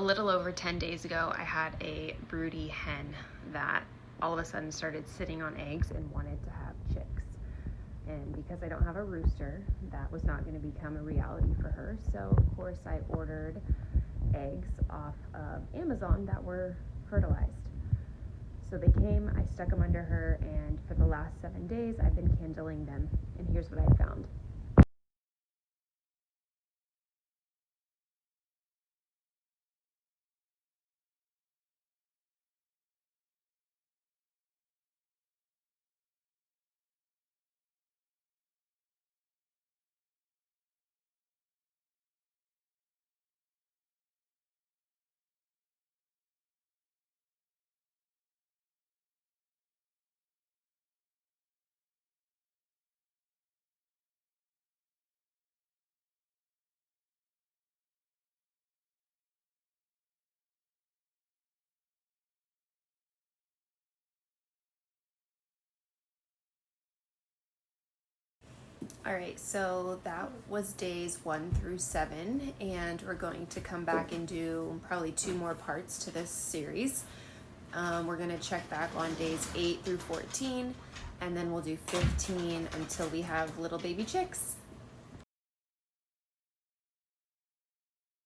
A little over 10 days ago, I had a broody hen that all of a sudden started sitting on eggs and wanted to have chicks. And because I don't have a rooster, that was not going to become a reality for her. So, of course, I ordered eggs off of Amazon that were fertilized. So they came, I stuck them under her, and for the last 7 days, I've been candling them. And here's what I found. All right, so that was days 1 through 7, and we're going to come back and do probably 2 more parts to this series. We're going to check back on days 8 through 14, and then we'll do 15 until we have little baby chicks.